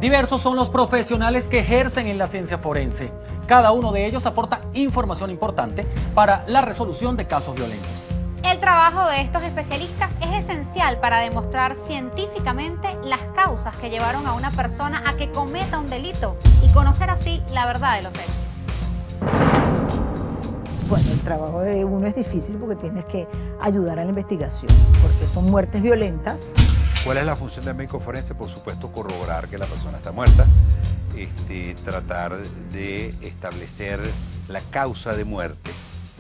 Diversos son los profesionales que ejercen en la ciencia forense. Cada uno de ellos aporta información importante para la resolución de casos violentos. El trabajo de estos especialistas es esencial para demostrar científicamente las causas que llevaron a una persona a que cometa un delito y conocer así la verdad de los hechos. Bueno, el trabajo de uno es difícil porque tienes que ayudar a la investigación, porque son muertes violentas. ¿Cuál es la función del médico forense? Por supuesto, corroborar que la persona está muerta, tratar de establecer la causa de muerte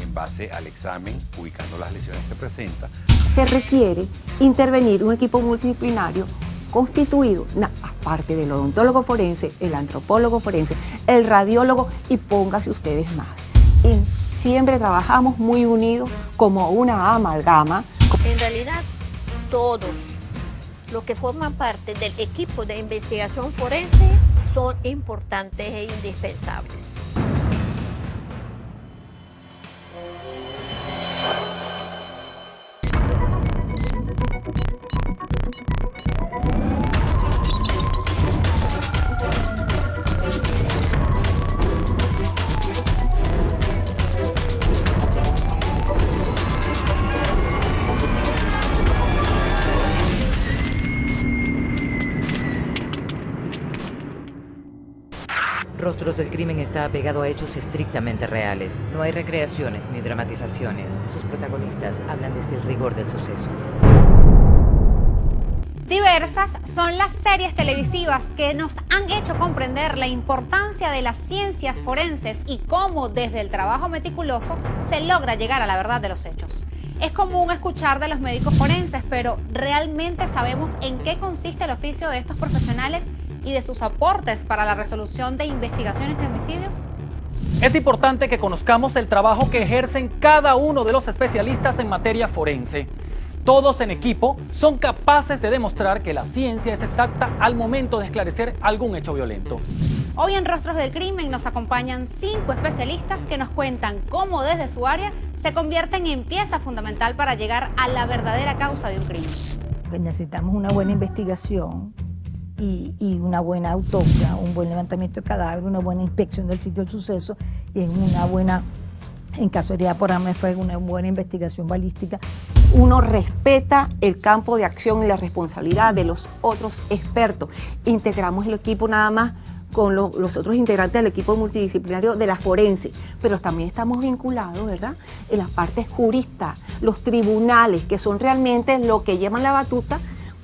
en base al examen, ubicando las lesiones que presenta. Se requiere intervenir un equipo multidisciplinario constituido, aparte del odontólogo forense, el antropólogo forense, el radiólogo y póngase ustedes más. Y siempre trabajamos muy unidos como una amalgama. En realidad, todos los que forman parte del equipo de investigación forense son importantes e indispensables. Rostros del Crimen está apegado a hechos estrictamente reales. No hay recreaciones ni dramatizaciones. Sus protagonistas hablan desde el rigor del suceso. Diversas son las series televisivas que nos han hecho comprender la importancia de las ciencias forenses y cómo desde el trabajo meticuloso se logra llegar a la verdad de los hechos. Es común escuchar de los médicos forenses, pero ¿realmente sabemos en qué consiste el oficio de estos profesionales y de sus aportes para la resolución de investigaciones de homicidios? Es importante que conozcamos el trabajo que ejercen cada uno de los especialistas en materia forense. Todos en equipo son capaces de demostrar que la ciencia es exacta al momento de esclarecer algún hecho violento. Hoy en Rostros del Crimen nos acompañan 5 especialistas que nos cuentan cómo desde su área se convierten en pieza fundamental para llegar a la verdadera causa de un crimen. Pues necesitamos una buena investigación y una buena autopsia, un buen levantamiento de cadáver, una buena inspección del sitio del suceso y en caso de herida por arma de fuego, una buena investigación balística. Uno respeta el campo de acción y la responsabilidad de los otros expertos. Integramos el equipo nada más con los otros integrantes del equipo multidisciplinario de la forense, pero también estamos vinculados, ¿verdad?, en las partes juristas, los tribunales, que son realmente los que llevan la batuta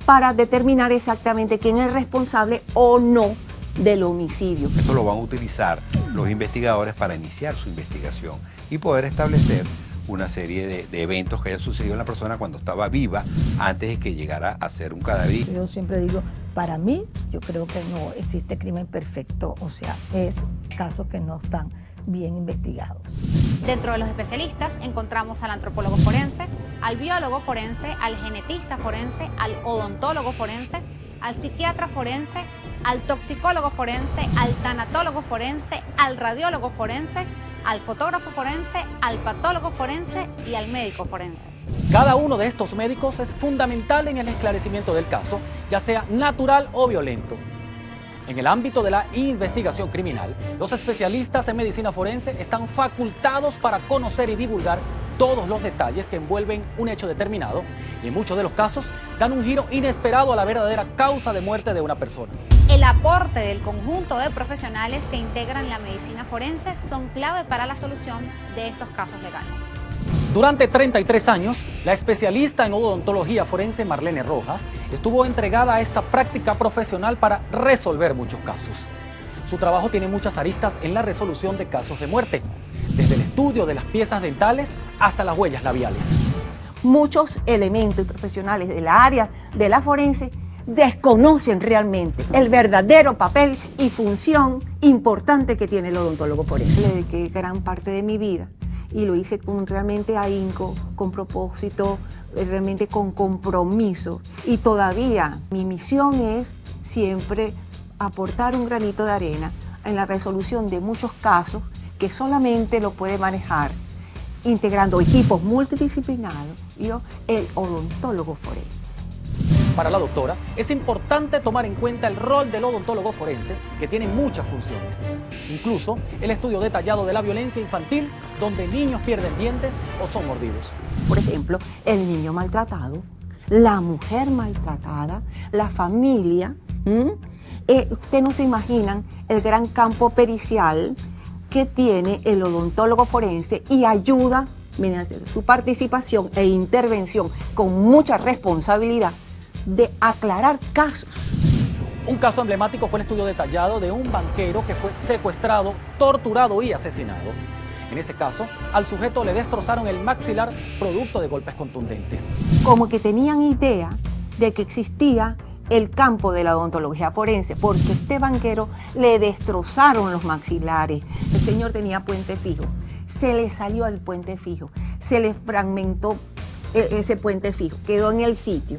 para determinar exactamente quién es el responsable o no del homicidio. Esto lo van a utilizar los investigadores para iniciar su investigación y poder establecer una serie de eventos que hayan sucedido en la persona cuando estaba viva antes de que llegara a ser un cadáver. Yo siempre digo, para mí, yo creo que no existe crimen perfecto, o sea, es casos que no están bien investigados. Dentro de los especialistas encontramos al antropólogo forense, al biólogo forense, al genetista forense, al odontólogo forense, al psiquiatra forense, al toxicólogo forense, al tanatólogo forense, al radiólogo forense, al fotógrafo forense, al patólogo forense y al médico forense. Cada uno de estos médicos es fundamental en el esclarecimiento del caso, ya sea natural o violento. En el ámbito de la investigación criminal, los especialistas en medicina forense están facultados para conocer y divulgar todos los detalles que envuelven un hecho determinado y en muchos de los casos dan un giro inesperado a la verdadera causa de muerte de una persona. El aporte del conjunto de profesionales que integran la medicina forense son clave para la solución de estos casos legales. Durante 33 años, la especialista en odontología forense Marlene Rojas estuvo entregada a esta práctica profesional para resolver muchos casos. Su trabajo tiene muchas aristas en la resolución de casos de muerte, desde el estudio de las piezas dentales hasta las huellas labiales. Muchos elementos profesionales del área de la forense desconocen realmente el verdadero papel y función importante que tiene el odontólogo forense. Le dediqué gran parte de mi vida y lo hice con realmente ahínco, con propósito, realmente con compromiso. Y todavía mi misión es siempre aportar un granito de arena en la resolución de muchos casos que solamente lo puede manejar integrando equipos multidisciplinarios y el odontólogo forense. Para la doctora, es importante tomar en cuenta el rol del odontólogo forense, que tiene muchas funciones. Incluso el estudio detallado de la violencia infantil, donde niños pierden dientes o son mordidos. Por ejemplo, el niño maltratado, la mujer maltratada, la familia. Ustedes no se imaginan el gran campo pericial que tiene el odontólogo forense y ayuda, mediante su participación e intervención con mucha responsabilidad, de aclarar casos. Un caso emblemático fue el estudio detallado de un banquero que fue secuestrado, torturado y asesinado. En ese caso, al sujeto le destrozaron el maxilar producto de golpes contundentes. Como que tenían idea de que existía el campo de la odontología forense, porque este banquero le destrozaron los maxilares. El señor tenía puente fijo, se le salió el puente fijo, se le fragmentó ese puente fijo, quedó en el sitio.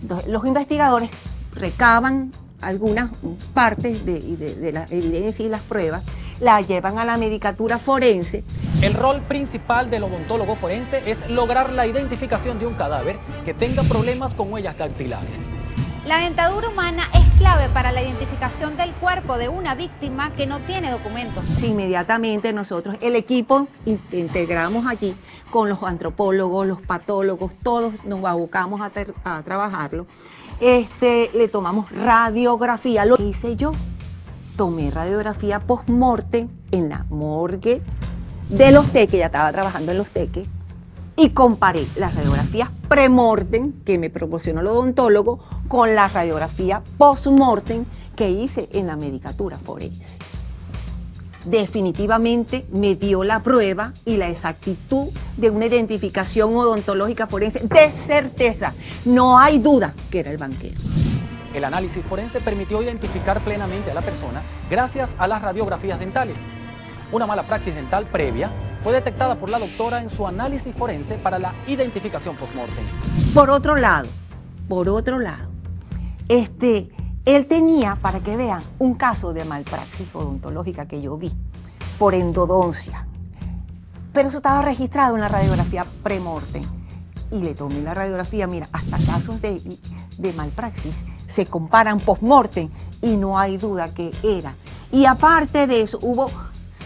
Entonces, los investigadores recaban algunas partes de la evidencia y las pruebas, la llevan a la medicatura forense. El rol principal del odontólogo forense es lograr la identificación de un cadáver que tenga problemas con huellas dactilares. La dentadura humana es clave para la identificación del cuerpo de una víctima que no tiene documentos. Inmediatamente nosotros, el equipo, integramos allí con los antropólogos, los patólogos, todos nos abocamos a trabajarlo. Le tomamos radiografía, lo hice yo. Tomé radiografía post-mortem en la morgue de Los Teques, ya estaba trabajando en Los Teques, y comparé las radiografías pre-mortem que me proporcionó el odontólogo con la radiografía post-mortem que hice en la medicatura forense. Definitivamente me dio la prueba y la exactitud de una identificación odontológica forense de certeza. No hay duda que era el banquero. El análisis forense permitió identificar plenamente a la persona gracias a las radiografías dentales. Una mala praxis dental previa fue detectada por la doctora en su análisis forense para la identificación post-mortem. Por otro lado, él tenía, para que vean, un caso de malpraxis odontológica que yo vi por endodoncia. Pero eso estaba registrado en la radiografía premortem. Y le tomé la radiografía, mira, hasta casos de malpraxis se comparan post-mortem y no hay duda que era. Y aparte de eso, hubo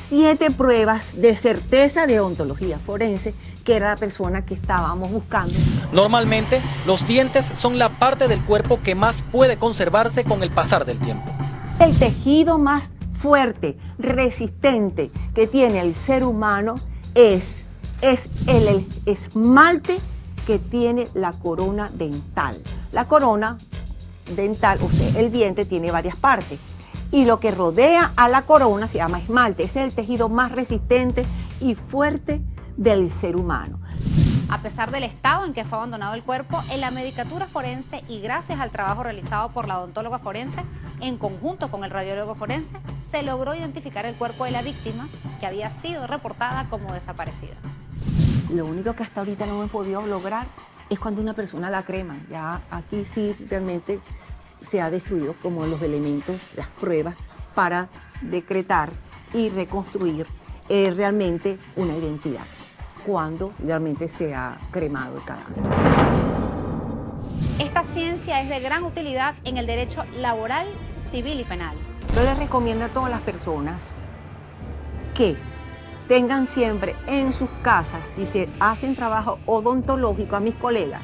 7 pruebas de certeza de odontología forense, que era la persona que estábamos buscando. Normalmente, los dientes son la parte del cuerpo que más puede conservarse con el pasar del tiempo. El tejido más fuerte, resistente que tiene el ser humano es el esmalte que tiene la corona dental. La corona dental, o sea, el diente tiene varias partes. Y lo que rodea a la corona se llama esmalte. Ese es el tejido más resistente y fuerte del ser humano. A pesar del estado en que fue abandonado el cuerpo, en la medicatura forense y gracias al trabajo realizado por la odontóloga forense, en conjunto con el radiólogo forense, se logró identificar el cuerpo de la víctima, que había sido reportada como desaparecida. Lo único que hasta ahorita no hemos podido lograr es cuando una persona la crema. Ya aquí sí realmente se ha destruido como los elementos, las pruebas para decretar y reconstruir realmente una identidad cuando realmente se ha cremado el cadáver. Esta ciencia es de gran utilidad en el derecho laboral, civil y penal. Yo les recomiendo a todas las personas que tengan siempre en sus casas, si se hacen trabajo odontológico, a mis colegas,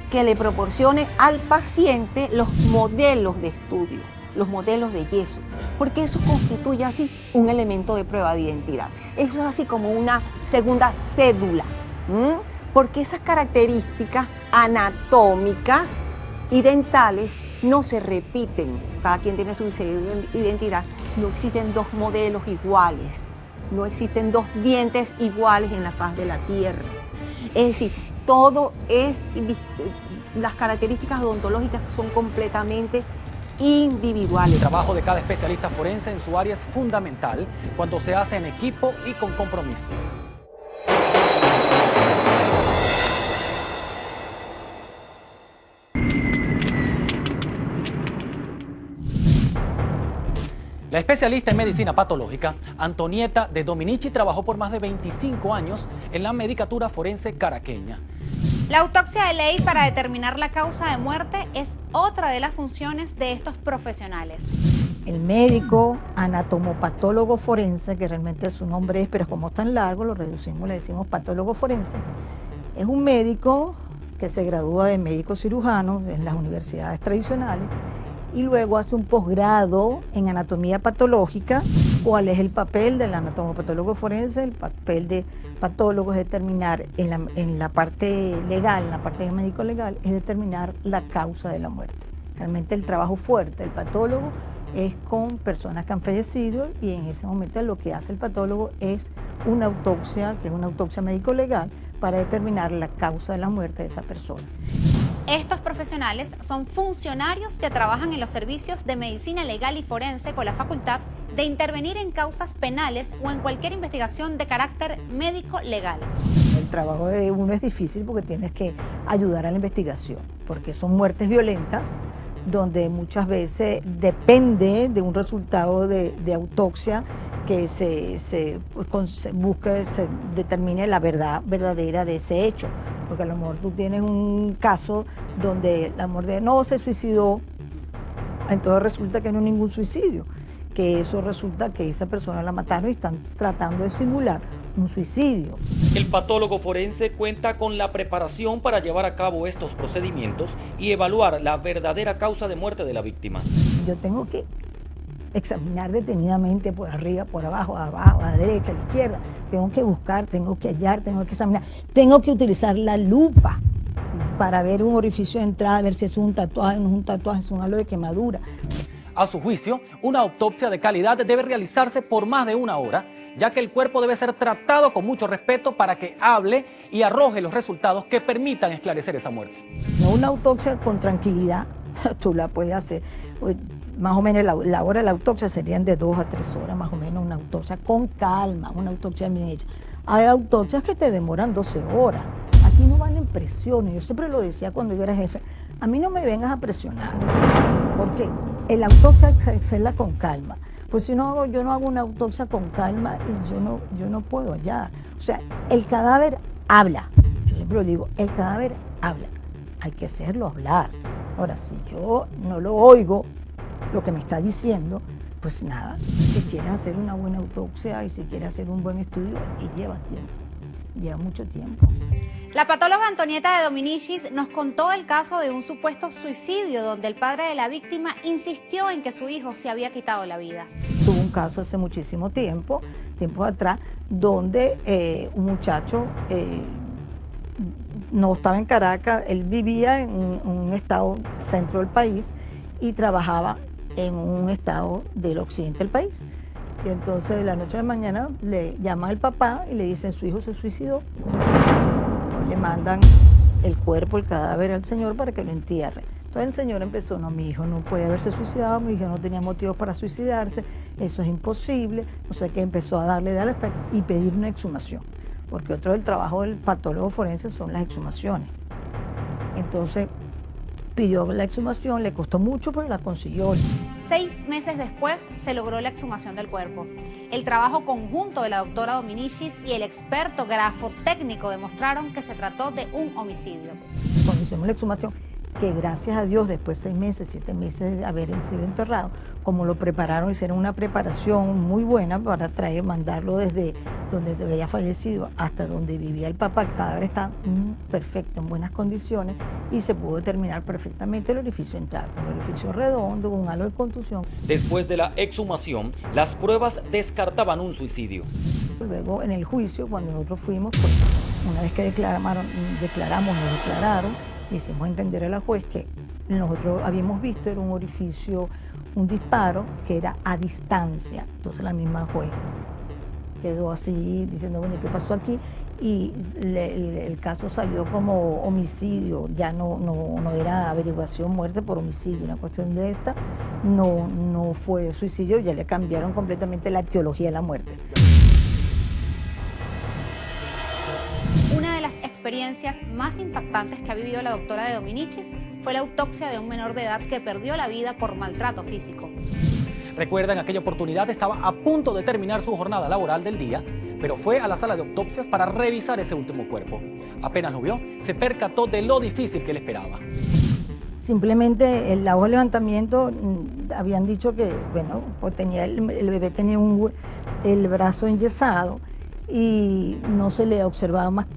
que le proporcione al paciente los modelos de estudio, los modelos de yeso, porque eso constituye así un elemento de prueba de identidad. Eso es así como una segunda cédula, porque esas características anatómicas y dentales no se repiten. Cada quien tiene su identidad. No existen 2 modelos iguales, no existen 2 dientes iguales en la faz de la tierra. Es decir, todo es, las características odontológicas son completamente individuales. El trabajo de cada especialista forense en su área es fundamental cuando se hace en equipo y con compromiso. La especialista en medicina patológica, Antonieta de Dominici, trabajó por más de 25 años en la medicatura forense caraqueña. La autopsia de ley para determinar la causa de muerte es otra de las funciones de estos profesionales. El médico anatomopatólogo forense, que realmente su nombre es, pero como es tan largo, lo reducimos, le decimos patólogo forense, es un médico que se gradúa de médico cirujano en las universidades tradicionales y luego hace un posgrado en anatomía patológica. ¿Cuál es el papel del anatomopatólogo forense? El papel de patólogo es determinar en la parte legal, en la parte médico legal, es determinar la causa de la muerte. Realmente el trabajo fuerte del patólogo es con personas que han fallecido y en ese momento lo que hace el patólogo es una autopsia, que es una autopsia médico legal, para determinar la causa de la muerte de esa persona. Estos profesionales son funcionarios que trabajan en los servicios de medicina legal y forense con la facultad de intervenir en causas penales o en cualquier investigación de carácter médico legal. El trabajo de uno es difícil porque tienes que ayudar a la investigación, porque son muertes violentas, donde muchas veces depende de un resultado de autopsia que se busque, se determine la verdad verdadera de ese hecho. Porque a lo mejor tú tienes un caso donde la muerte no se suicidó, entonces resulta que no es ningún suicidio, que eso resulta que esa persona la mataron y están tratando de simular un suicidio. El patólogo forense cuenta con la preparación para llevar a cabo estos procedimientos y evaluar la verdadera causa de muerte de la víctima. Yo tengo que examinar detenidamente por arriba, por abajo, a la derecha, a la izquierda. Tengo que buscar, tengo que hallar, tengo que examinar. Tengo que utilizar la lupa, ¿sí?, para ver un orificio de entrada, ver si es un tatuaje, no es un tatuaje, es un halo de quemadura. A su juicio, una autopsia de calidad debe realizarse por más de 1 hora, ya que el cuerpo debe ser tratado con mucho respeto para que hable y arroje los resultados que permitan esclarecer esa muerte. No, una autopsia con tranquilidad, tú la puedes hacer. Más o menos la hora de la autopsia serían de 2 a 3 horas, más o menos, una autopsia con calma, una autopsia bien hecha. Hay autopsias que te demoran 12 horas. Aquí no valen presiones. Yo siempre lo decía cuando yo era jefe. A mí no me vengas a presionar. ¿Por qué? La autopsia hay que hacerla con calma. Pues si no, yo no hago una autopsia con calma y yo no puedo hallar. O sea, el cadáver habla. Yo siempre lo digo, el cadáver habla. Hay que hacerlo hablar. Ahora, si yo no lo oigo, lo que me está diciendo, pues nada, si quieres hacer una buena autopsia y si quieres hacer un buen estudio, y lleva tiempo, lleva mucho tiempo. La patóloga Antonieta de Dominicis nos contó el caso de un supuesto suicidio donde el padre de la víctima insistió en que su hijo se había quitado la vida. Tuvo un caso hace muchísimo tiempo atrás, donde un muchacho no estaba en Caracas, él vivía en un estado centro del país y trabajaba en un estado del occidente del país. Y entonces de la noche a la mañana le llama al papá y le dicen su hijo se suicidó. Entonces le mandan el cuerpo, el cadáver al señor para que lo entierre. Entonces el señor empezó, no, mi hijo no puede haberse suicidado, mi hijo no tenía motivos para suicidarse, eso es imposible. O sea que empezó a darle hasta y pedir una exhumación, porque otro del trabajo del patólogo forense son las exhumaciones. Entonces pidió la exhumación, le costó mucho, pero la consiguió. 6 meses después se logró la exhumación del cuerpo. El trabajo conjunto de la doctora Dominicis y el experto grafotécnico demostraron que se trató de un homicidio. Cuando hicimos la exhumación, que gracias a Dios, después de 6 meses, 7 meses de haber sido enterrado, como lo prepararon, hicieron una preparación muy buena para mandarlo desde donde se había fallecido hasta donde vivía el papá. El cadáver está perfecto, en buenas condiciones, y se pudo determinar perfectamente el orificio de entrada, un orificio redondo, con un halo de contusión. Después de la exhumación, las pruebas descartaban un suicidio. Luego, en el juicio, cuando nosotros fuimos, pues, una vez que nos declararon, le hicimos entender a la juez que nosotros habíamos visto era un orificio, un disparo que era a distancia. Entonces la misma juez quedó así diciendo, bueno, ¿qué pasó aquí? Y el caso salió como homicidio, ya no era averiguación muerte por homicidio, una cuestión de esta, no fue suicidio, ya le cambiaron completamente la etiología de la muerte. Una de las experiencias más impactantes que ha vivido la doctora de Dominicis fue la autopsia de un menor de edad que perdió la vida por maltrato físico. Recuerda, en aquella oportunidad estaba a punto de terminar su jornada laboral del día, pero fue a la sala de autopsias para revisar ese último cuerpo. Apenas lo vio, se percató de lo difícil que le esperaba. Simplemente el hoja de levantamiento habían dicho que, bueno, pues el bebé tenía el brazo enyesado y no se le observaba más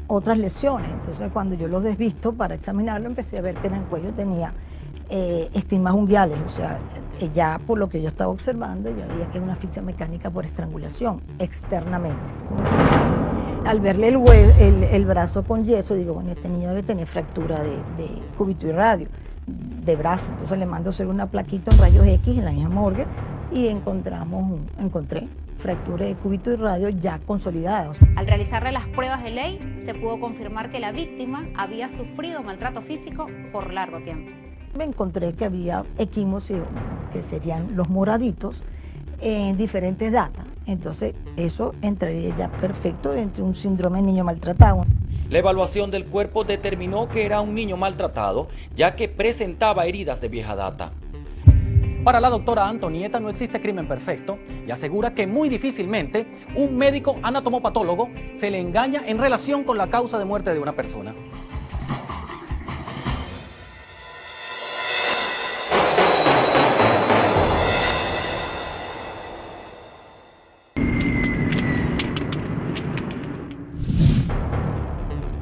otras lesiones. Entonces, cuando yo lo desvisto para examinarlo, empecé a ver que en el cuello tenía estigmas unguiales, o sea, ya por lo que yo estaba observando, ya veía que era una asfixia mecánica por estrangulación externamente. Al verle el brazo con yeso, digo, bueno, este niño debe tener fractura de cúbito y radio, de brazo. Entonces le mando a hacer una plaquita en rayos X en la misma morgue y encontré fractura de cúbito y radio ya consolidadas. Al realizarle las pruebas de ley, se pudo confirmar que la víctima había sufrido maltrato físico por largo tiempo. Me encontré que había equimos, que serían los moraditos, en diferentes datas. Entonces, eso entraría ya perfecto entre un síndrome de niño maltratado. La evaluación del cuerpo determinó que era un niño maltratado, ya que presentaba heridas de vieja data. Para la doctora Antonieta no existe crimen perfecto y asegura que muy difícilmente un médico anatomopatólogo se le engaña en relación con la causa de muerte de una persona.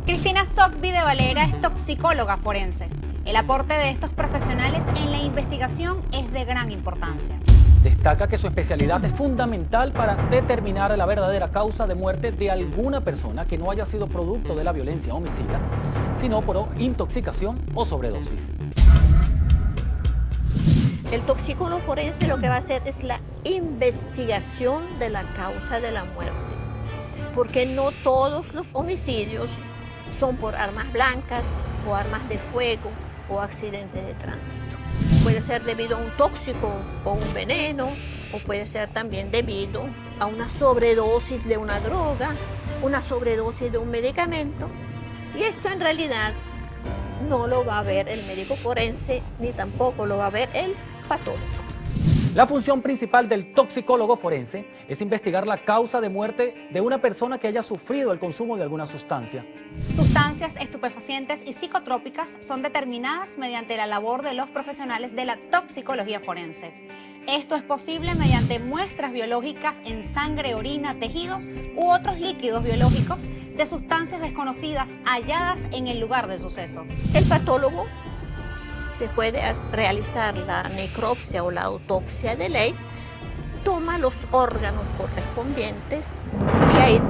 Cristina Socbi de Valera es toxicóloga forense. El aporte de estos profesionales en la investigación es de gran importancia. Destaca que su especialidad es fundamental para determinar la verdadera causa de muerte de alguna persona que no haya sido producto de la violencia homicida, sino por intoxicación o sobredosis. El toxicólogo forense lo que va a hacer es la investigación de la causa de la muerte, porque no todos los homicidios son por armas blancas o armas de fuego o accidentes de tránsito. Puede ser debido a un tóxico o un veneno, o puede ser también debido a una sobredosis de una droga, una sobredosis de un medicamento, y esto en realidad no lo va a ver el médico forense ni tampoco lo va a ver el patólogo. La función principal del toxicólogo forense es investigar la causa de muerte de una persona que haya sufrido el consumo de alguna sustancia. Sustancias estupefacientes y psicotrópicas son determinadas mediante la labor de los profesionales de la toxicología forense. Esto es posible mediante muestras biológicas en sangre, orina, tejidos u otros líquidos biológicos de sustancias desconocidas halladas en el lugar del suceso. El patólogo, después de realizar la necropsia o la autopsia de ley, toma los órganos correspondientes y ahí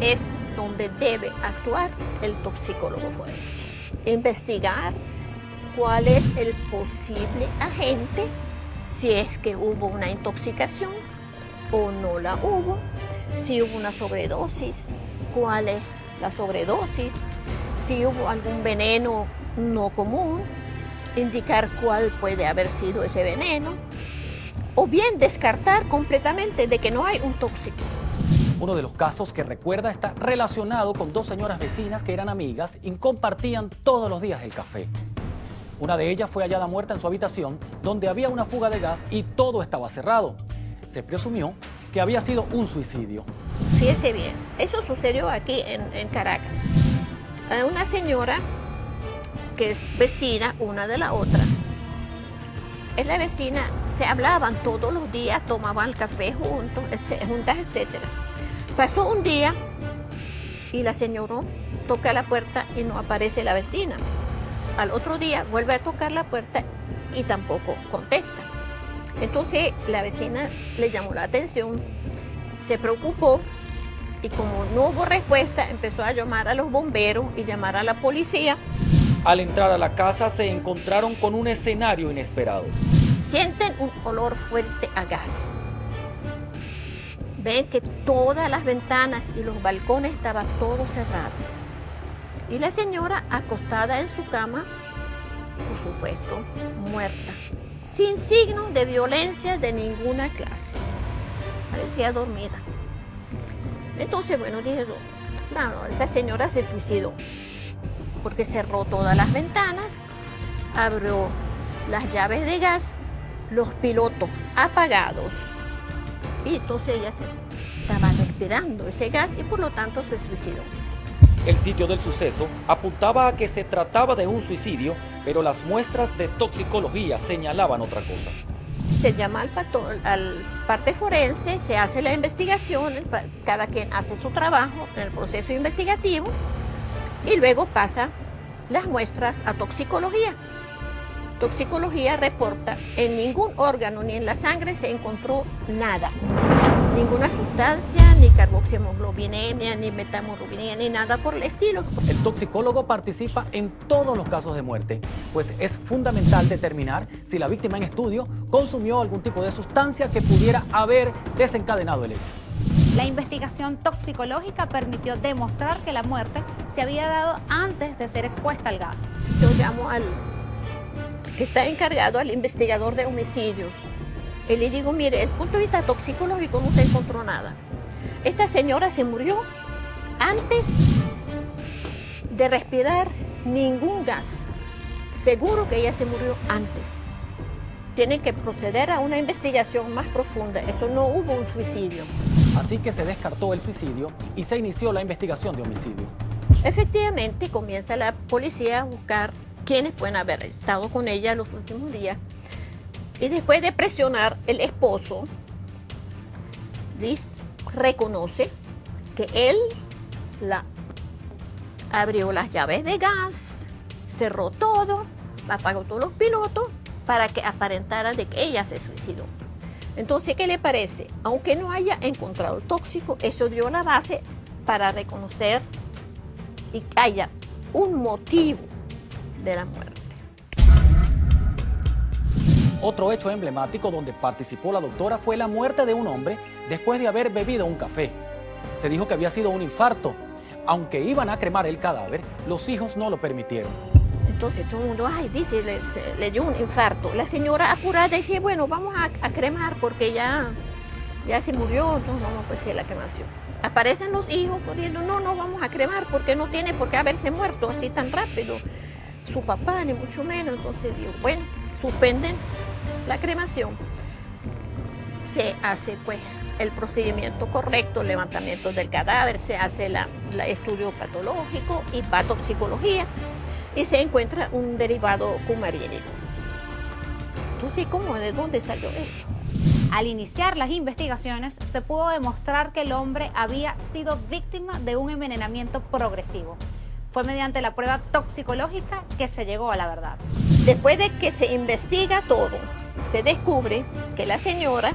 es donde debe actuar el toxicólogo forense. Investigar cuál es el posible agente, si es que hubo una intoxicación o no la hubo, si hubo una sobredosis, cuál es la sobredosis, si hubo algún veneno no común, indicar cuál puede haber sido ese veneno, o bien descartar completamente de que no hay un tóxico. Uno de los casos que recuerda está relacionado con dos señoras vecinas que eran amigas y compartían todos los días el café. Una de ellas fue hallada muerta en su habitación, donde había una fuga de gas y todo estaba cerrado. Se presumió que había sido un suicidio. Fíjese bien, eso sucedió aquí en Caracas. Una señora que es vecina una de la otra. Es la vecina, se hablaban todos los días, tomaban el café juntas, etc. Pasó un día y la señora toca la puerta y no aparece la vecina. Al otro día vuelve a tocar la puerta y tampoco contesta. Entonces la vecina le llamó la atención, se preocupó y como no hubo respuesta, empezó a llamar a los bomberos y llamar a la policía. Al entrar a la casa se encontraron con un escenario inesperado. Sienten un olor fuerte a gas. Ven que todas las ventanas y los balcones estaban todo cerrado. Y la señora acostada en su cama, por supuesto, muerta, sin signos de violencia de ninguna clase. Parecía dormida. Entonces, bueno, dije, no, esta señora se suicidó, porque cerró todas las ventanas, abrió las llaves de gas los pilotos apagados. Y entonces ella se estaba respirando ese gas y por lo tanto se suicidó. El sitio del suceso apuntaba a que se trataba de un suicidio, pero las muestras de toxicología señalaban otra cosa. Se llama al parte forense, se hace la investigación, cada quien hace su trabajo en el proceso investigativo y luego pasa las muestras a toxicología. Toxicología reporta, en ningún órgano ni en la sangre se encontró nada. Ninguna sustancia, ni carboxihemoglobinemia, ni metamoglobinemia, ni nada por el estilo. El toxicólogo participa en todos los casos de muerte, pues es fundamental determinar si la víctima en estudio consumió algún tipo de sustancia que pudiera haber desencadenado el hecho. La investigación toxicológica permitió demostrar que la muerte se había dado antes de ser expuesta al gas. Yo llamo al que está encargado, al investigador de homicidios. Y le digo, mire, desde el punto de vista toxicológico no se encontró nada. Esta señora se murió antes de respirar ningún gas. Seguro que ella se murió antes. Tienen que proceder a una investigación más profunda. Eso no hubo un suicidio. Así que se descartó el suicidio y se inició la investigación de homicidio. Efectivamente, comienza la policía a buscar quiénes pueden haber estado con ella los últimos días. Y después de presionar, el esposo reconoce que él abrió las llaves de gas, cerró todo, apagó todos los pilotos para que aparentara de que ella se suicidó. Entonces, ¿qué le parece? Aunque no haya encontrado el tóxico, eso dio la base para reconocer y que haya un motivo de la muerte. Otro hecho emblemático donde participó la doctora fue la muerte de un hombre después de haber bebido un café. Se dijo que había sido un infarto. Aunque iban a cremar el cadáver, los hijos no lo permitieron. Entonces todo el mundo, dice, le dio un infarto. La señora apurada dice, bueno, vamos a cremar porque ya se murió, entonces vamos a hacer la cremación. Aparecen los hijos corriendo, no vamos a cremar porque no tiene por qué haberse muerto así tan rápido. Su papá, ni mucho menos. Entonces digo, bueno, suspenden la cremación. Se hace pues el procedimiento correcto, el levantamiento del cadáver, se hace el estudio patológico y patoxicología y se encuentra un derivado cumarínico. Entonces, ¿cómo? ¿De dónde salió esto? Al iniciar las investigaciones, se pudo demostrar que el hombre había sido víctima de un envenenamiento progresivo. Fue mediante la prueba toxicológica que se llegó a la verdad. Después de que se investiga todo, se descubre que la señora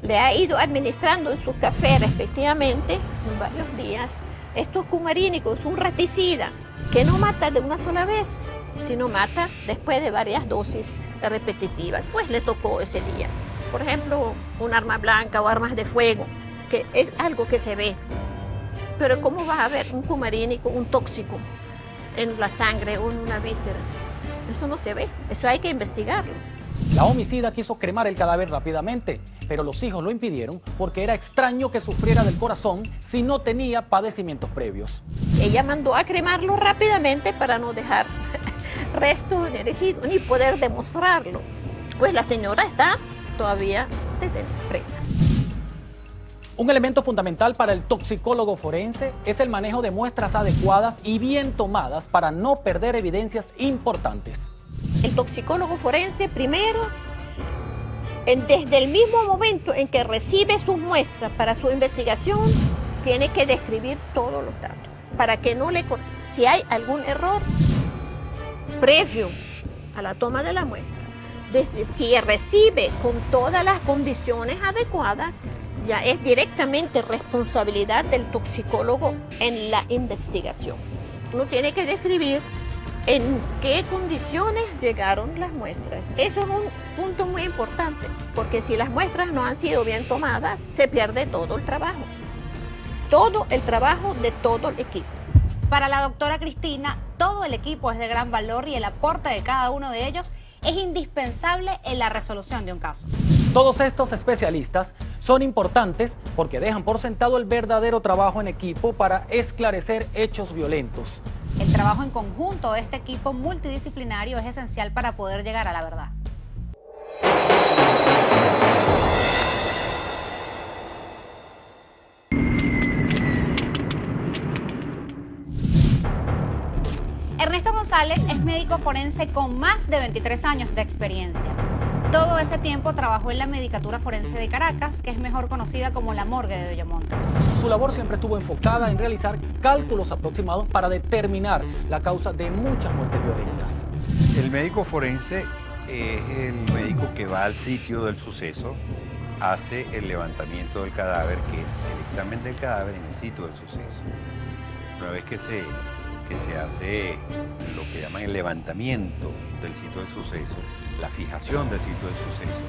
le ha ido administrando en su café respectivamente en varios días estos cumarínicos, un raticida que no mata de una sola vez, sino mata después de varias dosis repetitivas. Pues le tocó ese día. Por ejemplo, un arma blanca o armas de fuego, que es algo que se ve. Pero ¿cómo va a haber un cumarínico, un tóxico en la sangre o en una víscera? Eso no se ve, eso hay que investigarlo. La homicida quiso cremar el cadáver rápidamente, pero los hijos lo impidieron porque era extraño que sufriera del corazón si no tenía padecimientos previos. Ella mandó a cremarlo rápidamente para no dejar restos de residuos ni poder demostrarlo. Pues la señora está todavía presa. Un elemento fundamental para el toxicólogo forense es el manejo de muestras adecuadas y bien tomadas para no perder evidencias importantes. El toxicólogo forense primero, desde el mismo momento en que recibe sus muestras para su investigación, tiene que describir todos los datos para que si hay algún error previo a la toma de la muestra, si recibe con todas las condiciones adecuadas, ya es directamente responsabilidad del toxicólogo en la investigación. Uno tiene que describir en qué condiciones llegaron las muestras. Eso es un punto muy importante, porque si las muestras no han sido bien tomadas, se pierde todo el trabajo. Todo el trabajo de todo el equipo. Para la doctora Cristina, todo el equipo es de gran valor y el aporte de cada uno de ellos es indispensable en la resolución de un caso. Todos estos especialistas son importantes porque dejan por sentado el verdadero trabajo en equipo para esclarecer hechos violentos. El trabajo en conjunto de este equipo multidisciplinario es esencial para poder llegar a la verdad. Ernesto González es médico forense con más de 23 años de experiencia. Todo ese tiempo trabajó en la Medicatura Forense de Caracas, que es mejor conocida como la Morgue de Bellomonte. Su labor siempre estuvo enfocada en realizar cálculos aproximados para determinar la causa de muchas muertes violentas. El médico forense es el médico que va al sitio del suceso, hace el levantamiento del cadáver, que es el examen del cadáver en el sitio del suceso. Una vez que se hace lo que llaman el levantamiento del sitio del suceso, la fijación del sitio del suceso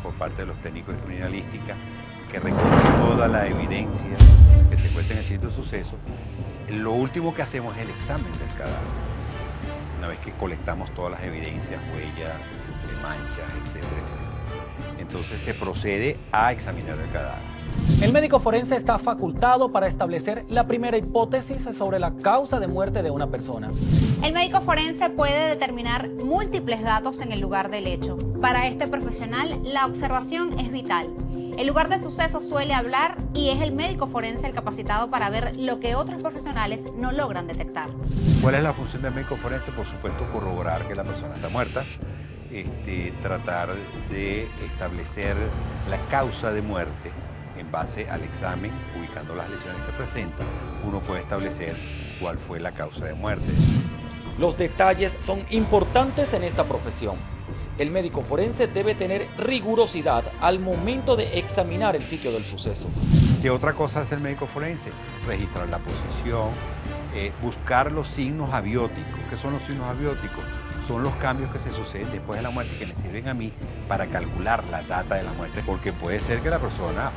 por parte de los técnicos de criminalística que recogen toda la evidencia que se encuentra en el sitio del suceso, lo último que hacemos es el examen del cadáver. Una vez que colectamos todas las evidencias, huellas, manchas, etcétera, etcétera. Entonces se procede a examinar el cadáver. El médico forense está facultado para establecer la primera hipótesis sobre la causa de muerte de una persona. El médico forense puede determinar múltiples datos en el lugar del hecho. Para este profesional, la observación es vital. El lugar del suceso suele hablar y es el médico forense el capacitado para ver lo que otros profesionales no logran detectar. ¿Cuál es la función del médico forense? Por supuesto, corroborar que la persona está muerta, tratar de establecer la causa de muerte. En base al examen, ubicando las lesiones que presenta, uno puede establecer cuál fue la causa de muerte. Los detalles son importantes en esta profesión. El médico forense debe tener rigurosidad al momento de examinar el sitio del suceso. ¿Qué otra cosa hace el médico forense? Registrar la posición, buscar los signos abióticos. ¿Qué son los signos abióticos? Son los cambios que se suceden después de la muerte y que me sirven a mí para calcular la data de la muerte, porque puede ser que la persona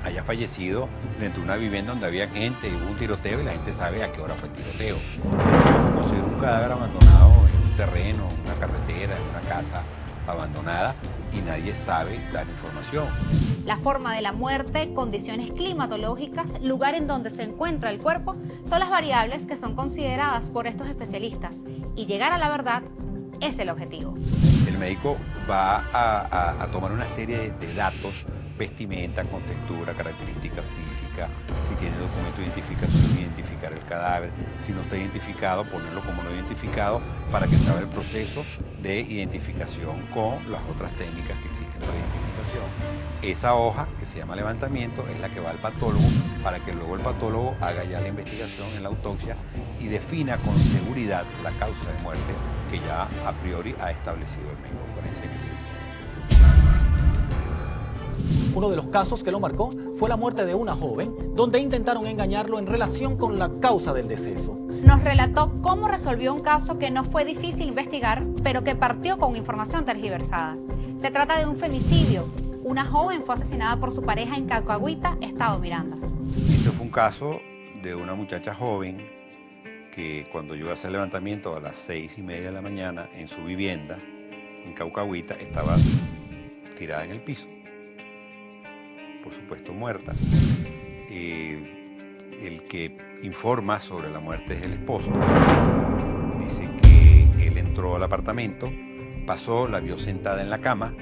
haya fallecido dentro de una vivienda donde había gente y hubo un tiroteo y la gente sabe a qué hora fue el tiroteo. Pero cuando considera un cadáver abandonado en un terreno, en una carretera, en una casa abandonada y nadie sabe dar información. La forma de la muerte, condiciones climatológicas, lugar en donde se encuentra el cuerpo, son las variables que son consideradas por estos especialistas y llegar a la verdad es el objetivo. El médico va a tomar una serie de datos, vestimenta, contextura, características físicas, si tiene documento de identificación, identificar el cadáver, si no está identificado, ponerlo como no identificado para que se abra el proceso de identificación con las otras técnicas que existen para identificación. Esa hoja, que se llama levantamiento, es la que va al patólogo para que luego el patólogo haga ya la investigación en la autopsia y defina con seguridad la causa de muerte que ya a priori ha establecido el médico forense en el sitio. Uno de los casos que lo marcó fue la muerte de una joven, donde intentaron engañarlo en relación con la causa del deceso. Nos relató cómo resolvió un caso que no fue difícil investigar, pero que partió con información tergiversada. Se trata de un femicidio. Una joven fue asesinada por su pareja en Caucahuita, estado Miranda. Este fue un caso de una muchacha joven que cuando yo iba a hacer el levantamiento a las 6:30 de la mañana en su vivienda en Caucahuita estaba tirada en el piso. Por supuesto muerta. El que informa sobre la muerte es el esposo. Dice que él entró al apartamento, pasó, la vio sentada en la cama,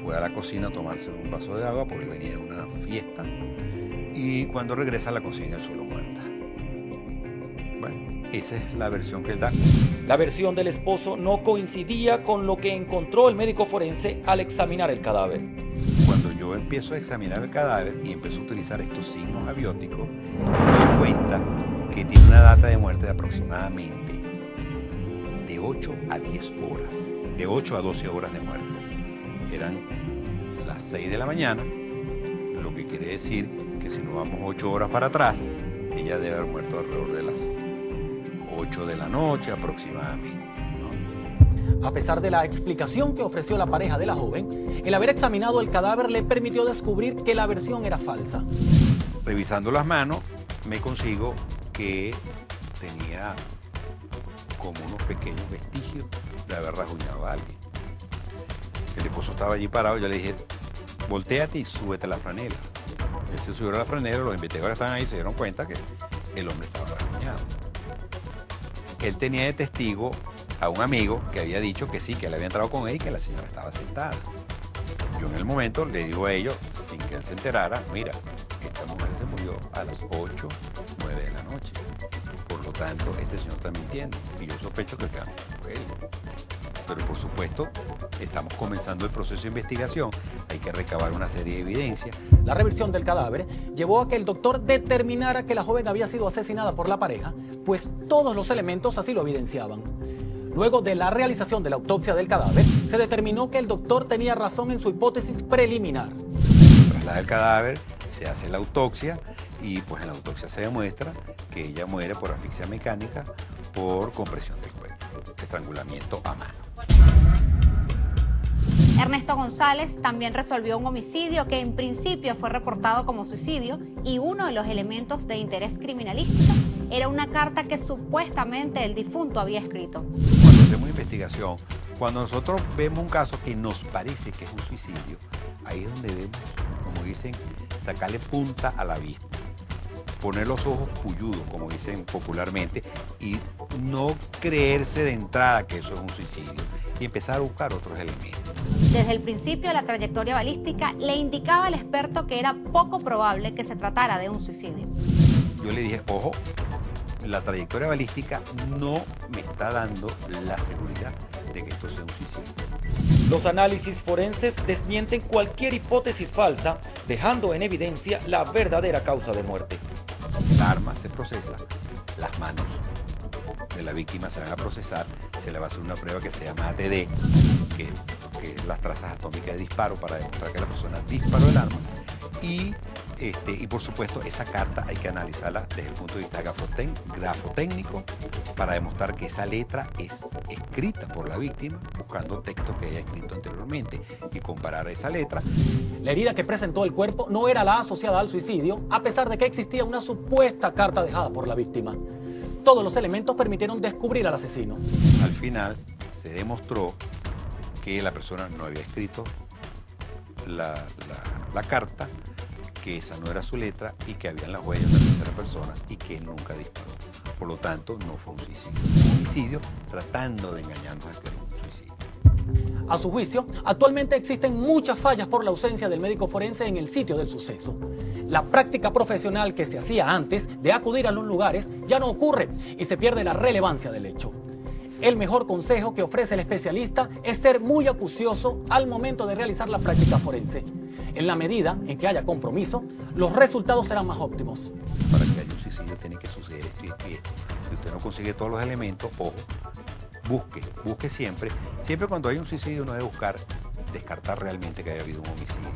fue a la cocina a tomarse un vaso de agua porque él venía de una fiesta y cuando regresa la consigue en el suelo muerta. Bueno, esa es la versión que él da. La versión del esposo no coincidía con lo que encontró el médico forense al examinar el cadáver. Cuando yo empiezo a examinar el cadáver y empiezo a utilizar estos signos abióticos, me doy cuenta que tiene una data de muerte de aproximadamente de 8 a 10 horas, de 8 a 12 horas de muerte. Eran las 6 de la mañana, lo que quiere decir que si nos vamos 8 horas para atrás, ella debe haber muerto alrededor de las 8 de la noche aproximadamente. A pesar de la explicación que ofreció la pareja de la joven, el haber examinado el cadáver le permitió descubrir que la versión era falsa. Revisando las manos, me consigo que tenía como unos pequeños vestigios de haber rajuñado a alguien. El esposo estaba allí parado, yo le dije, voltéate y súbete la franela. Él se subió a la franela, los investigadores estaban ahí y se dieron cuenta que el hombre estaba rajuñado. Él tenía de testigo a un amigo que había dicho que sí, que él había entrado con él y que la señora estaba sentada. Yo en el momento le digo a ellos, sin que él se enterara, mira, esta mujer se murió a las 8, 9 de la noche. Por lo tanto, este señor está mintiendo. Y yo sospecho que el que fue él. Pero por supuesto, estamos comenzando el proceso de investigación. Hay que recabar una serie de evidencias. La revisión del cadáver llevó a que el doctor determinara que la joven había sido asesinada por la pareja, pues todos los elementos así lo evidenciaban. Luego de la realización de la autopsia del cadáver, se determinó que el doctor tenía razón en su hipótesis preliminar. Se traslada el cadáver, se hace la autopsia y pues en la autopsia se demuestra que ella muere por asfixia mecánica por compresión del cuello, estrangulamiento a mano. Ernesto González también resolvió un homicidio que en principio fue reportado como suicidio y uno de los elementos de interés criminalístico era una carta que supuestamente el difunto había escrito. Cuando hacemos investigación, cuando nosotros vemos un caso que nos parece que es un suicidio, ahí es donde debemos, como dicen, sacarle punta a la vista, poner los ojos puyudos, como dicen popularmente, y no creerse de entrada que eso es un suicidio y empezar a buscar otros elementos. Desde el principio, la trayectoria balística le indicaba al experto que era poco probable que se tratara de un suicidio. Yo le dije, ojo, la trayectoria balística no me está dando la seguridad de que esto sea un suicidio. Los análisis forenses desmienten cualquier hipótesis falsa, dejando en evidencia la verdadera causa de muerte. El arma se procesa, las manos de la víctima se van a procesar, se le va a hacer una prueba que se llama ATD, que es las trazas atómicas de disparo para demostrar que la persona disparó el arma. Y por supuesto esa carta hay que analizarla desde el punto de vista grafotécnico para demostrar que esa letra es escrita por la víctima buscando textos que haya escrito anteriormente y comparar esa letra. La herida que presentó el cuerpo no era la asociada al suicidio, a pesar de que existía una supuesta carta dejada por la víctima. Todos los elementos permitieron descubrir al asesino. Al final se demostró que la persona no había escrito la carta, que esa no era su letra y que habían las huellas de la tercera persona y que él nunca disparó. Por lo tanto, no fue un suicidio. Fue un homicidio tratando de engañarnos a que era un suicidio. A su juicio, actualmente existen muchas fallas por la ausencia del médico forense en el sitio del suceso. La práctica profesional que se hacía antes de acudir a los lugares ya no ocurre y se pierde la relevancia del hecho. El mejor consejo que ofrece el especialista es ser muy acucioso al momento de realizar la práctica forense. En la medida en que haya compromiso, los resultados serán más óptimos. Para que haya un suicidio tiene que suceder esto y esto y esto. Si usted no consigue todos los elementos, ojo, busque siempre. Siempre cuando hay un suicidio uno debe buscar descartar realmente que haya habido un homicidio.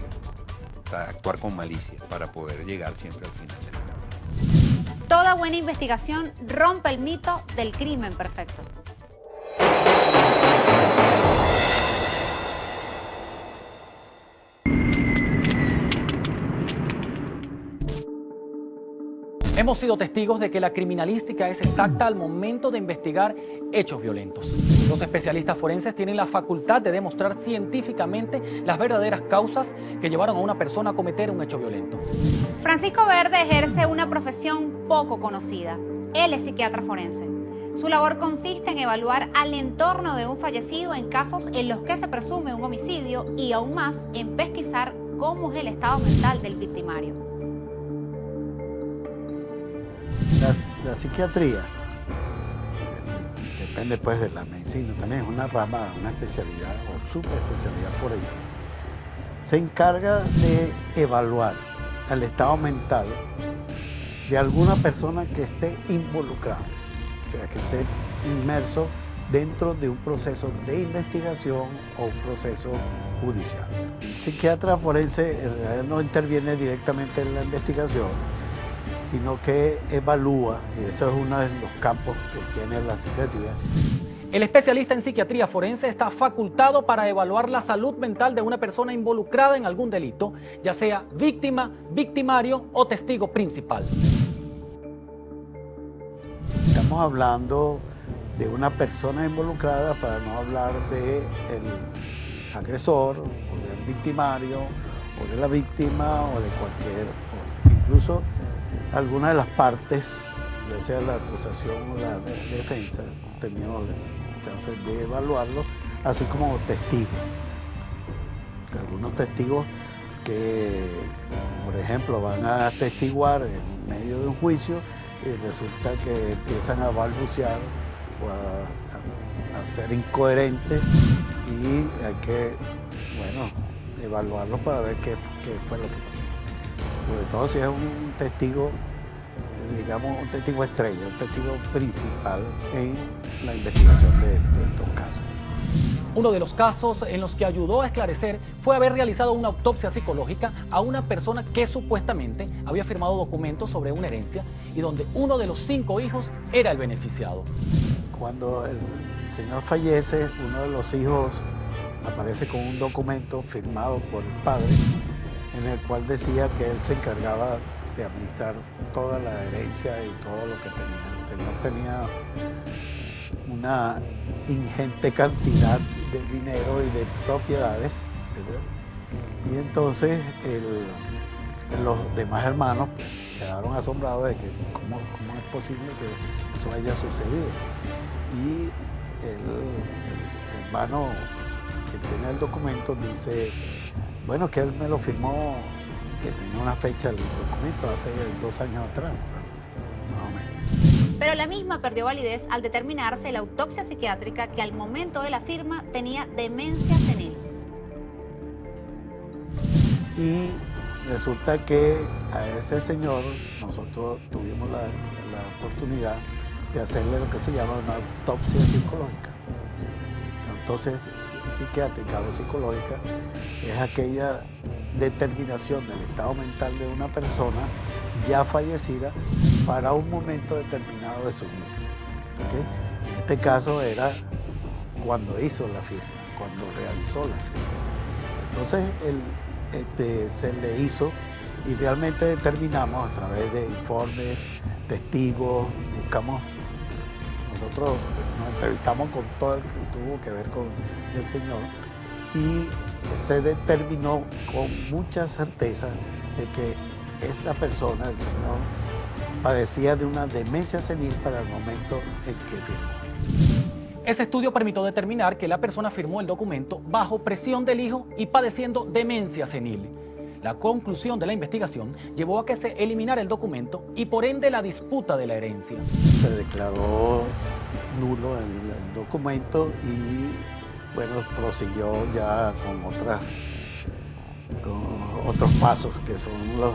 O sea, actuar con malicia para poder llegar siempre al final de la verdad. Toda buena investigación rompe el mito del crimen perfecto. Hemos sido testigos de que la criminalística es exacta al momento de investigar hechos violentos. Los especialistas forenses tienen la facultad de demostrar científicamente las verdaderas causas que llevaron a una persona a cometer un hecho violento. Francisco Verde ejerce una profesión poco conocida. Él es psiquiatra forense. Su labor consiste en evaluar al entorno de un fallecido en casos en los que se presume un homicidio y aún más en pesquisar cómo es el estado mental del victimario. La psiquiatría, depende pues de la medicina, también es una rama, una especialidad o subespecialidad forense. Se encarga de evaluar el estado mental de alguna persona que esté involucrada, o sea, que esté inmerso dentro de un proceso de investigación o un proceso judicial. El psiquiatra forense en realidad no interviene directamente en la investigación, sino que evalúa, y eso es uno de los campos que tiene la psiquiatría. El especialista en psiquiatría forense está facultado para evaluar la salud mental de una persona involucrada en algún delito, ya sea víctima, victimario o testigo principal. Estamos hablando de una persona involucrada, para no hablar del agresor, o del victimario, o de la víctima, o de cualquier, incluso alguna de las partes, ya sea la acusación o la defensa, chance de evaluarlo, así como testigos. Algunos testigos que, por ejemplo, van a testiguar en medio de un juicio y resulta que empiezan a balbucear o a ser incoherentes, y hay que, bueno, evaluarlos para ver qué fue lo que pasó. Sobre todo si es un testigo, digamos, un testigo estrella, un testigo principal en la investigación de estos casos. Uno de los casos en los que ayudó a esclarecer fue haber realizado una autopsia psicológica a una persona que supuestamente había firmado documentos sobre una herencia y donde uno de los 5 hijos era el beneficiado. Cuando el señor fallece, uno de los hijos aparece con un documento firmado por el padre en el cual decía que él se encargaba de administrar toda la herencia y todo lo que tenía. El señor tenía una ingente cantidad de dinero y de propiedades, ¿verdad? Y entonces los demás hermanos pues, quedaron asombrados de que cómo es posible que eso haya sucedido. Y el hermano que tiene el documento dice, bueno, que él me lo firmó, que tenía una fecha del documento hace 2 años atrás, más o menos. Pero la misma perdió validez al determinarse la autopsia psiquiátrica que al momento de la firma tenía demencia senil. Y resulta que a ese señor nosotros tuvimos la oportunidad de hacerle lo que se llama una autopsia psicológica. La autopsia psiquiátrica o psicológica es aquella determinación del estado mental de una persona ya fallecida para un momento determinado de su vida. ¿Okay? En este caso era cuando hizo la firma, cuando realizó la firma. Entonces se le hizo y realmente determinamos a través de informes, testigos, nosotros nos entrevistamos con todo el que tuvo que ver con el señor y se determinó con mucha certeza de que esta persona, el señor, padecía de una demencia senil para el momento en que firmó. Ese estudio permitió determinar que la persona firmó el documento bajo presión del hijo y padeciendo demencia senil. La conclusión de la investigación llevó a que se eliminara el documento y por ende la disputa de la herencia. Se declaró nulo el documento y bueno, prosiguió ya con otros pasos que son los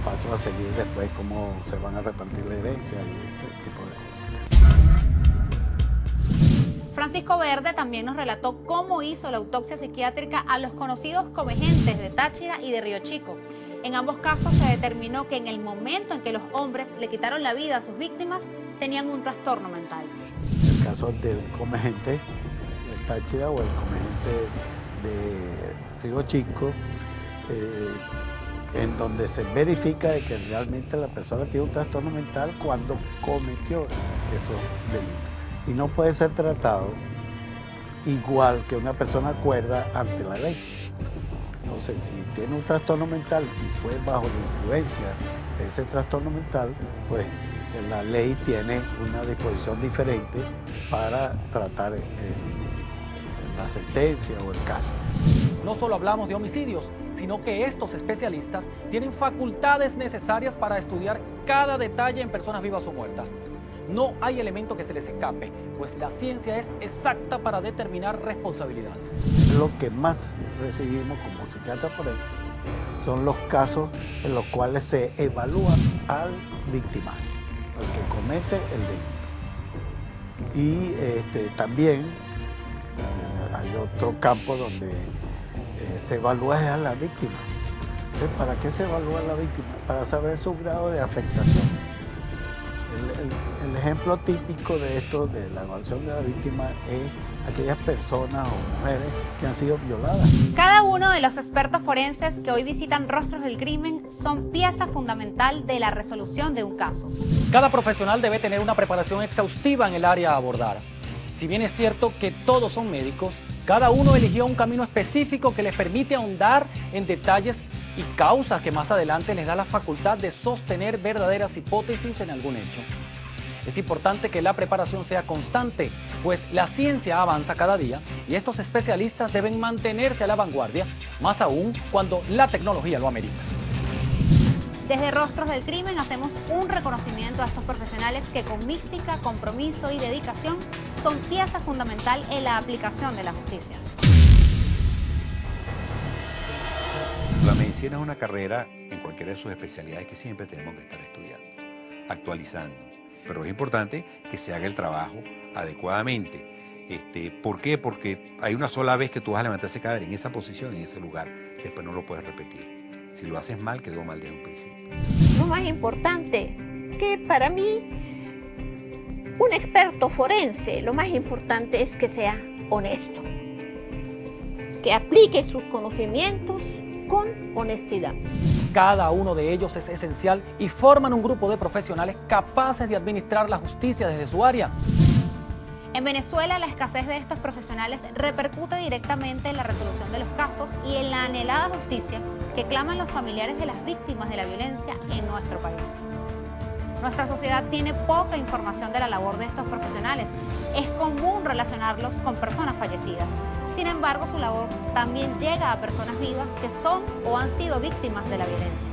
pasos a seguir después, cómo se van a repartir la herencia y este tipo de cosas. Francisco Verde también nos relató cómo hizo la autopsia psiquiátrica a los conocidos comegentes de Táchira y de Río Chico. En ambos casos se determinó que en el momento en que los hombres le quitaron la vida a sus víctimas, tenían un trastorno mental. El caso del comegente de Táchira o el comegente de Río Chico, en donde se verifica de que realmente la persona tiene un trastorno mental cuando cometió esos delitos. Y no puede ser tratado igual que una persona cuerda ante la ley. Entonces, si tiene un trastorno mental y fue bajo la influencia de ese trastorno mental, pues la ley tiene una disposición diferente para tratar la sentencia o el caso. No solo hablamos de homicidios, sino que estos especialistas tienen facultades necesarias para estudiar cada detalle en personas vivas o muertas. No hay elemento que se les escape, pues la ciencia es exacta para determinar responsabilidades. Lo que más recibimos como psiquiatra forense son los casos en los cuales se evalúa al victimario, al que comete el delito. Y también hay otro campo donde se evalúa a la víctima. Entonces, ¿para qué se evalúa a la víctima? Para saber su grado de afectación. El ejemplo típico de esto, de la evaluación de la víctima, es aquellas personas o mujeres que han sido violadas. Cada uno de los expertos forenses que hoy visitan Rostros del Crimen son pieza fundamental de la resolución de un caso. Cada profesional debe tener una preparación exhaustiva en el área a abordar. Si bien es cierto que todos son médicos, cada uno eligió un camino específico que les permite ahondar en detalles y causas que más adelante les da la facultad de sostener verdaderas hipótesis en algún hecho. Es importante que la preparación sea constante, pues la ciencia avanza cada día y estos especialistas deben mantenerse a la vanguardia, más aún cuando la tecnología lo amerita. Desde Rostros del Crimen hacemos un reconocimiento a estos profesionales que con mística, compromiso y dedicación son pieza fundamental en la aplicación de la justicia. La medicina es una carrera en cualquiera de sus especialidades que siempre tenemos que estar estudiando, actualizando. Pero es importante que se haga el trabajo adecuadamente. ¿Por qué? Porque hay una sola vez que tú vas a levantar ese cadáver en esa posición, en ese lugar. Después no lo puedes repetir. Si lo haces mal, quedó mal desde un principio. Lo más importante, que para mí, un experto forense, lo más importante es que sea honesto, que aplique sus conocimientos con honestidad. Cada uno de ellos es esencial y forman un grupo de profesionales capaces de administrar la justicia desde su área. En Venezuela, la escasez de estos profesionales repercute directamente en la resolución de los casos y en la anhelada justicia que claman los familiares de las víctimas de la violencia en nuestro país. Nuestra sociedad tiene poca información de la labor de estos profesionales. Es común relacionarlos con personas fallecidas. Sin embargo, su labor también llega a personas vivas que son o han sido víctimas de la violencia.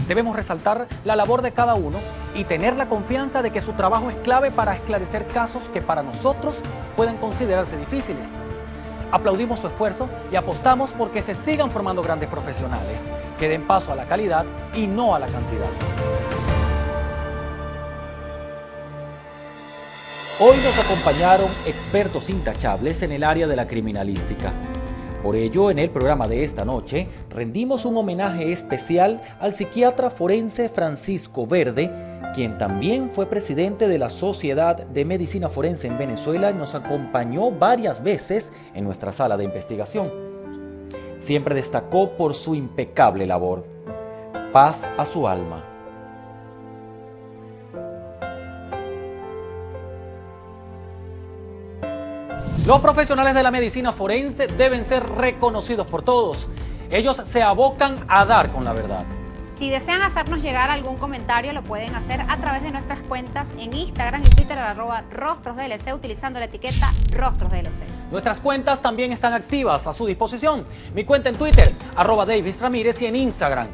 Debemos resaltar la labor de cada uno y tener la confianza de que su trabajo es clave para esclarecer casos que para nosotros pueden considerarse difíciles. Aplaudimos su esfuerzo y apostamos porque se sigan formando grandes profesionales que den paso a la calidad y no a la cantidad. Hoy nos acompañaron expertos intachables en el área de la criminalística. Por ello, en el programa de esta noche, rendimos un homenaje especial al psiquiatra forense Francisco Verde, quien también fue presidente de la Sociedad de Medicina Forense en Venezuela y nos acompañó varias veces en nuestra sala de investigación. Siempre destacó por su impecable labor. Paz a su alma. Los profesionales de la medicina forense deben ser reconocidos por todos. Ellos se abocan a dar con la verdad. Si desean hacernos llegar algún comentario, lo pueden hacer a través de nuestras cuentas en Instagram y Twitter @RostrosDLC utilizando la etiqueta RostrosDLC. Nuestras cuentas también están activas a su disposición. Mi cuenta en Twitter, @DavisRamírez, y en Instagram,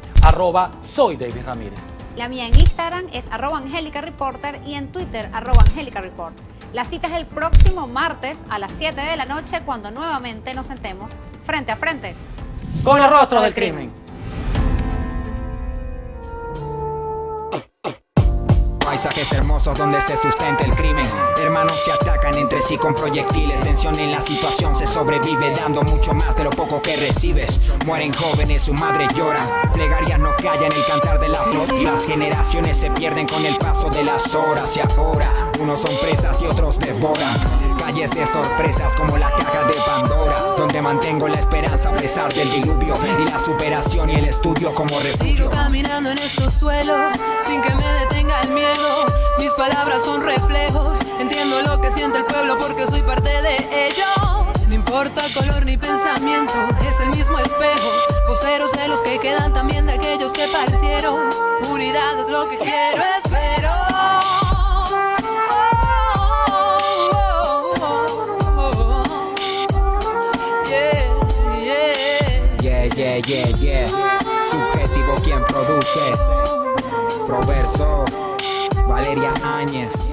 @SoyDavisRamírez. La mía en Instagram es @AngelicaReporter y en Twitter @AngelicaReport. La cita es el próximo martes a las 7 de la noche cuando nuevamente nos sentemos frente a frente con los rostros del crimen. Paisajes hermosos donde se sustenta el crimen. Hermanos se atacan entre sí con proyectiles. Tensión en la situación, se sobrevive dando mucho más de lo poco que recibes. Mueren jóvenes, su madre llora. Plegarias no callan el cantar de la flor. Y las generaciones se pierden con el paso de las horas. Y ahora, unos son presas y otros devoran. Calles de sorpresas como la caja de Pandora, donde mantengo la esperanza a pesar del diluvio. Y la superación y el estudio como refugio. Sigo caminando en estos suelos sin que me detenga el miedo. Mis palabras son reflejos, entiendo lo que siente el pueblo porque soy parte de ello. No importa color ni pensamiento, es el mismo espejo. Voceros de los que quedan, también de aquellos que partieron. Unidad es lo que quiero, espero. Yeah. Subjetivo quien produce. Proverso, Valeria Áñez.